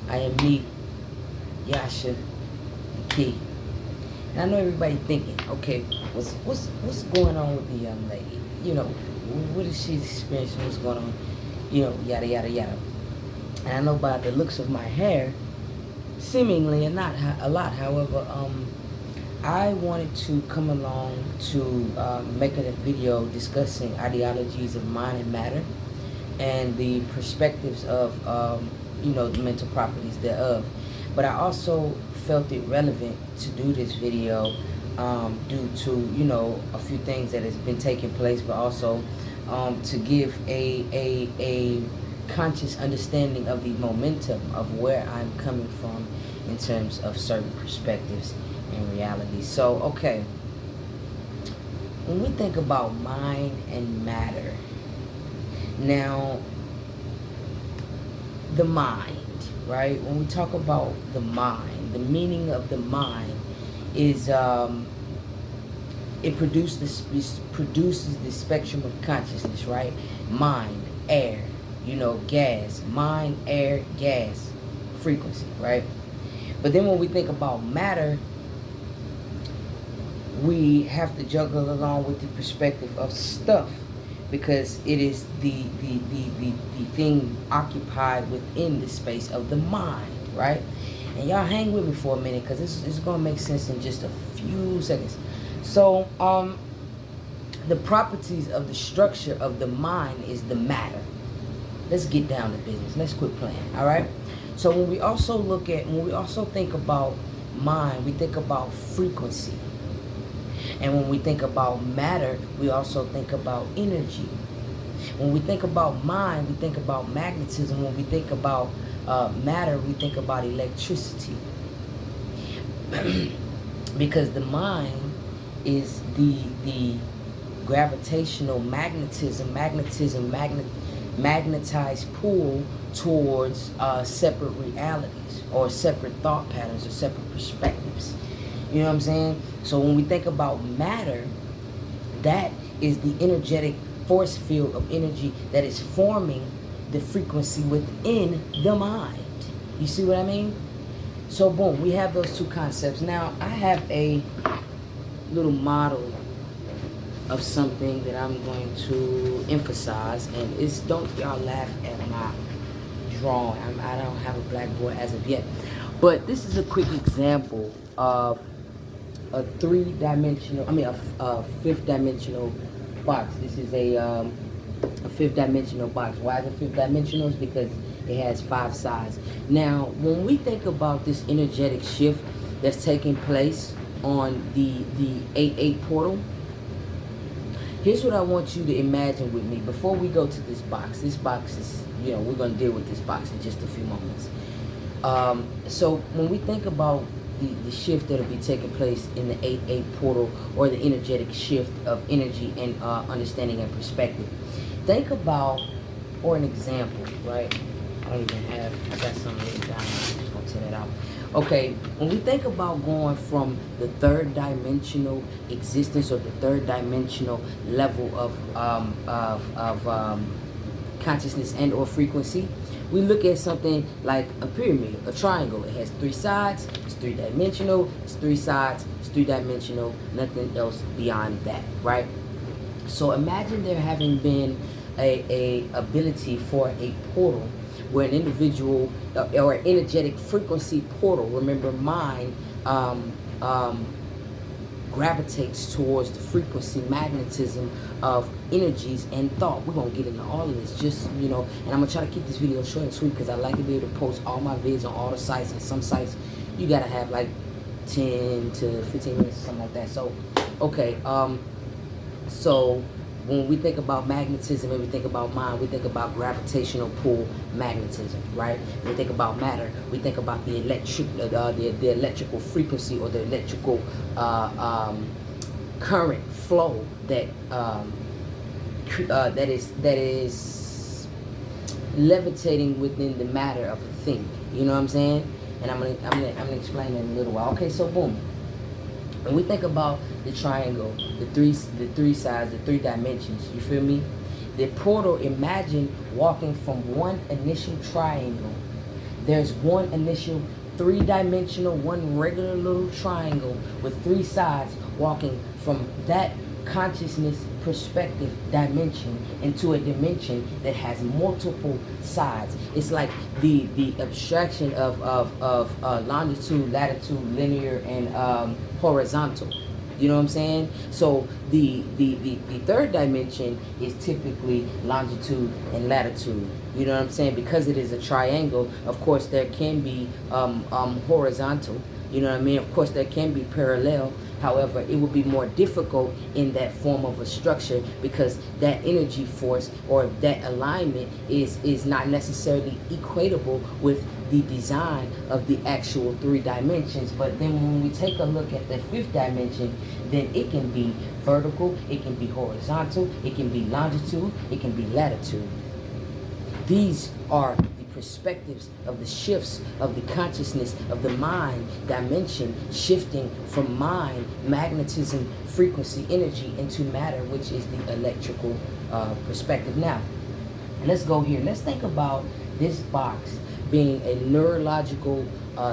I am me, Yasha, the key. And I know everybody thinking, okay, what's going on with the young lady? You know, what is she experiencing? What's going on? You know, yada yada yada. And I know by the looks of my hair, seemingly and not a lot. However, I wanted to come along to make a video discussing ideologies of mind and matter and the perspectives of the mental properties thereof. But I also felt it relevant to do this video due to a few things that has been taking place, but also to give a conscious understanding of the momentum of where I'm coming from in terms of certain perspectives and realities. So, okay, when we think about mind and matter, now, the mind, right? When we talk about the mind, the meaning of the mind is it produces the spectrum of consciousness, right? Mind, air, gas, mind, air, gas, frequency, right? But then when we think about matter, we have to juggle along with the perspective of stuff, because it is the thing occupied within the space of the mind, right? And y'all hang with me for a minute, because this is going to make sense in just a few seconds. So, the properties of the structure of the mind is the matter. Let's get down to business. Let's quit playing, all right? So when we also think about mind, we think about frequency. And when we think about matter, we also think about energy. When we think about mind, we think about magnetism. When we think about matter, we think about electricity. Because the mind is the gravitational magnetized pull towards separate realities or separate thought patterns or separate perspectives. You know what I'm saying? So when we think about matter, that is the energetic force field of energy that is forming the frequency within the mind. You see what I mean? So boom, we have those two concepts. Now I have a little model of something that I'm going to emphasize, and it's, don't y'all laugh at my drawing. I don't have a blackboard as of yet, but this is a quick example of a fifth dimensional box. This is a fifth dimensional box. Why is it fifth dimensional? It's because it has 5 sides. Now, when we think about this energetic shift that's taking place on the 8-8 portal, here's what I want you to imagine with me before we go to this box. This box is, we're going to deal with this box in just a few moments. So when we think about the shift that'll be taking place in the 8-8 portal, or the energetic shift of energy and understanding and perspective, think about, or an example, right? I got something written down. I'm just going to tear that out. Okay, when we think about going from the third dimensional existence or the third dimensional level of consciousness and or frequency, we look at something like a pyramid, a triangle. It has 3 sides, it's 3-dimensional, it's 3 sides, it's 3-dimensional, nothing else beyond that, right? So imagine there having been a ability for a portal where an individual or an energetic frequency portal, remember mind, gravitates towards the frequency magnetism of energies and thought. We're going to get into all of this, just, and I'm going to try to keep this video short and sweet, because I like to be able to post all my vids on all the sites, and some sites you got to have like 10 to 15 minutes or something like that. So, okay, so when we think about magnetism and we think about mind, we think about gravitational pull magnetism, right? When we think about matter, we think about the electrical frequency, or the electrical current flow that is levitating within the matter of a thing. You know what I'm saying? And I'm gonna explain that in a little while. Okay, so boom. When we think about the triangle, the three sides, the 3 dimensions, you feel me? The portal, imagine walking from one initial triangle There's one initial three-dimensional, one regular little triangle with three sides walking from that consciousness perspective dimension into a dimension that has multiple sides. It's like the abstraction of longitude, latitude, linear, and horizontal. You know what I'm saying? So the third dimension is typically longitude and latitude. You know what I'm saying? Because it is a triangle, of course there can be horizontal. You know what I mean? Of course there can be parallel. However, it would be more difficult in that form of a structure because that energy force or that alignment is not necessarily equatable with the design of the actual three dimensions. But then when we take a look at the fifth dimension, then it can be vertical, it can be horizontal, it can be longitude, it can be latitude. These are the perspectives of the shifts of the consciousness of the mind dimension, shifting from mind, magnetism, frequency, energy into matter, which is the electrical perspective. Now, let's go here. Let's think about this box being a neurological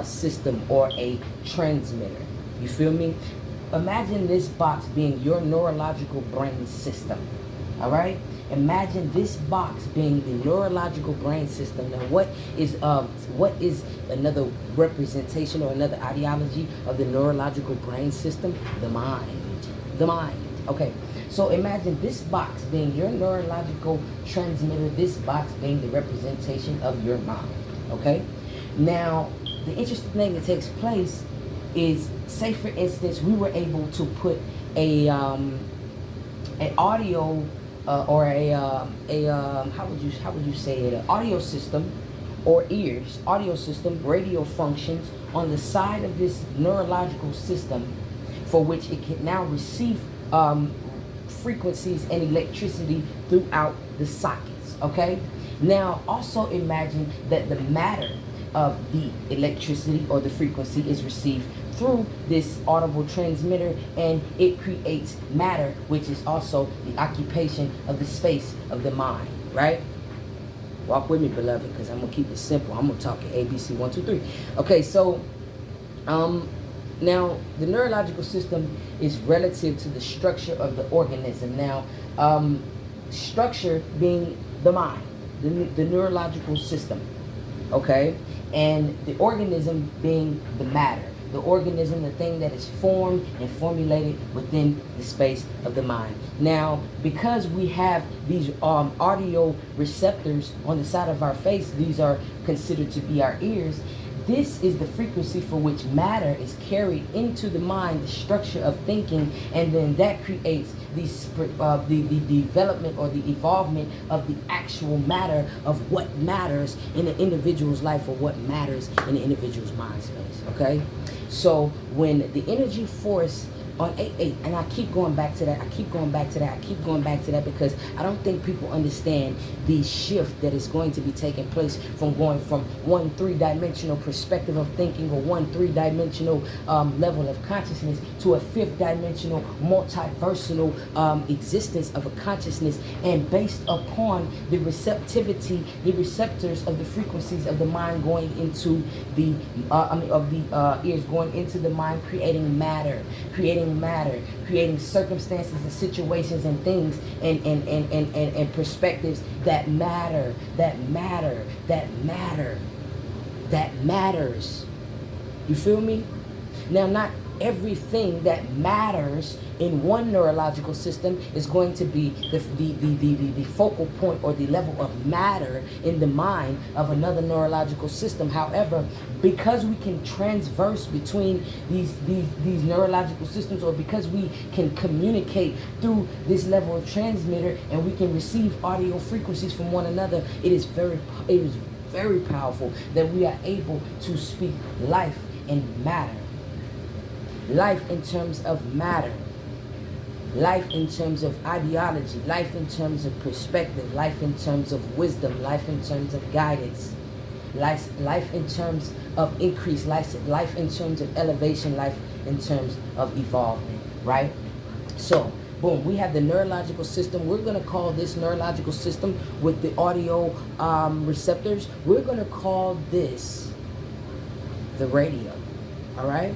system or a transmitter. You feel me? Imagine this box being your neurological brain system. All right? Imagine this box being the neurological brain system. Now, what is another representation or another ideology of the neurological brain system? The mind. The mind. Okay. So imagine this box being your neurological transmitter, this box being the representation of your mind. Okay? Now, the interesting thing that takes place is, say for instance, we were able to put an audio or how would you say it, an audio system or ears, audio system, radio functions on the side of this neurological system, for which it can now receive frequencies and electricity throughout the sockets. Okay? Now also imagine that the matter of the electricity or the frequency is received through this audible transmitter, and it creates matter, which is also the occupation of the space of the mind, right? Walk with me, beloved, because I'm gonna keep it simple. I'm gonna talk at ABC 1, 2, 3. Okay, so now the neurological system is relative to the structure of the organism. Now, structure being the mind, the neurological system, okay, and the organism being the matter. The organism, the thing that is formed and formulated within the space of the mind. Now, because we have these audio receptors on the side of our face, these are considered to be our ears. This is the frequency for which matter is carried into the mind, the structure of thinking, and then that creates the development or the evolvement of the actual matter of what matters in the individual's life or what matters in the individual's mind space, okay? So when the energy force on 8-8, and I keep going back to that, because I don't think people understand the shift that is going to be taking place from going from one three-dimensional perspective of thinking or one three-dimensional level of consciousness to a fifth-dimensional, multiversal existence of a consciousness, and based upon the receptivity, the receptors of the frequencies of the mind going into the ears going into the mind, creating circumstances and situations and things and perspectives that matters. You feel me? Now, not everything that matters in one neurological system is going to be the focal point or the level of matter in the mind of another neurological system. However, because we can transverse between these neurological systems, or because we can communicate through this level of transmitter and we can receive audio frequencies from one another, it is very powerful that we are able to speak life and matter. Life in terms of matter, life in terms of ideology, life in terms of perspective, life in terms of wisdom, life in terms of guidance, life in terms of increase, life in terms of elevation, life in terms of evolvement, right? So boom, we have the neurological system. We're going to call this neurological system with the audio receptors, we're going to call this the radio. All right?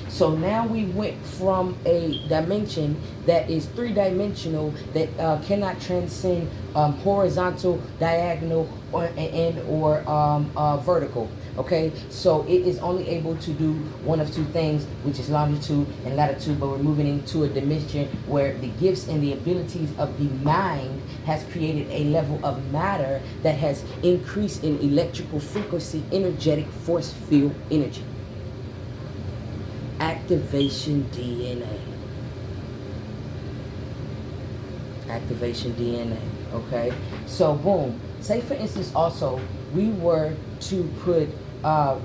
So now we went from a dimension that is three-dimensional, that cannot transcend horizontal, diagonal, or vertical. Okay, so it is only able to do one of two things, which is longitude and latitude, but we're moving into a dimension where the gifts and the abilities of the mind has created a level of matter that has increased in electrical frequency, energetic force field energy. Activation DNA. Activation DNA. Okay, so boom. Say for instance, also we were to put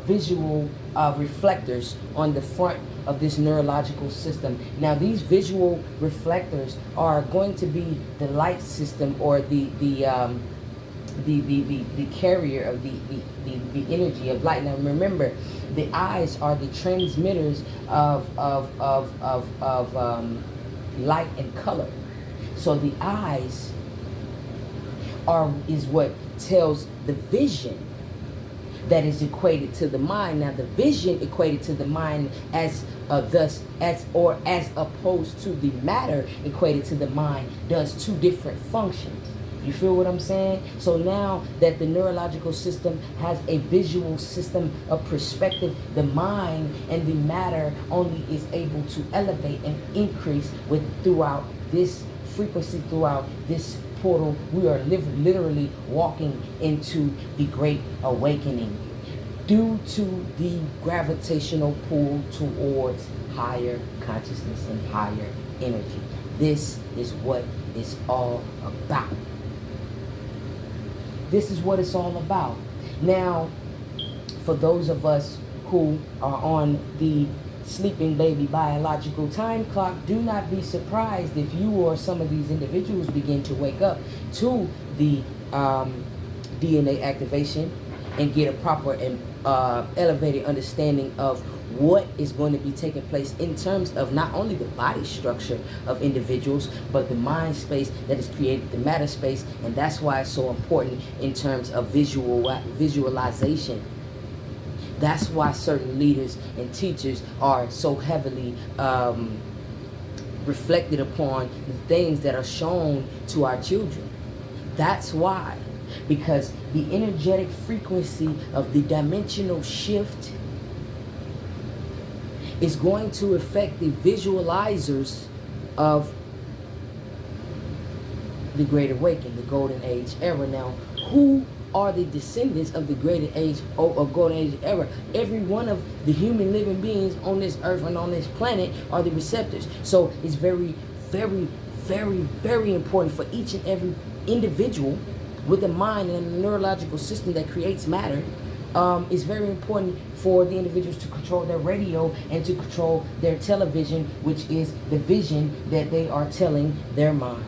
visual reflectors on the front of this neurological system. Now these visual reflectors are going to be the light system, or the carrier of the energy of light. Now remember, the eyes are the transmitters of light and color. So the eyes is what tells the vision that is equated to the mind. Now the vision equated to the mind as opposed to the matter equated to the mind does two different functions. You feel what I'm saying? So now that the neurological system has a visual system of perspective, the mind and the matter only is able to elevate and increase throughout this frequency, throughout this portal. We are literally walking into the Great Awakening due to the gravitational pull towards higher consciousness and higher energy. This is what it's all about. This is what it's all about. Now, for those of us who are on the sleeping baby biological time clock, do not be surprised if you or some of these individuals begin to wake up to the DNA activation and get a proper and elevated understanding of what is going to be taking place in terms of not only the body structure of individuals, but the mind space that is created, the matter space. And that's why it's so important in terms of visualization. That's why certain leaders and teachers are so heavily reflected upon the things that are shown to our children. That's why. Because the energetic frequency of the dimensional shift is going to affect the visualizers of the Great Awakening, the Golden Age era. Now, who are the descendants of the Great Age or Golden Age era? Every one of the human living beings on this earth and on this planet are the receptors. So it's very, very, very, very important for each and every individual with a mind and a neurological system that creates matter. It's very important for the individuals to control their radio and to control their television, which is the vision that they are telling their mind.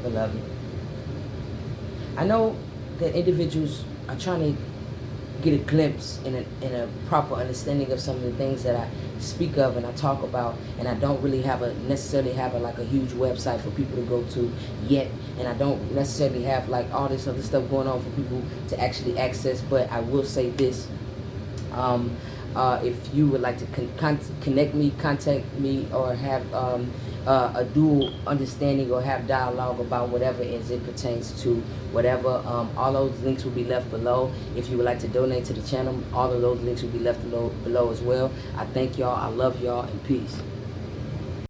Beloved, I know that individuals are trying to get a glimpse in a proper understanding of some of the things that I speak of and I talk about, and I don't really necessarily have a huge website for people to go to yet, and I don't necessarily have like all this other stuff going on for people to actually access. But I will say this: if you would like to connect me, contact me, or have a dual understanding or have dialogue about whatever as it pertains to whatever, all those links will be left below. If you would like to donate to the channel, all of those links will be left below as well. I thank y'all, I love y'all, and peace.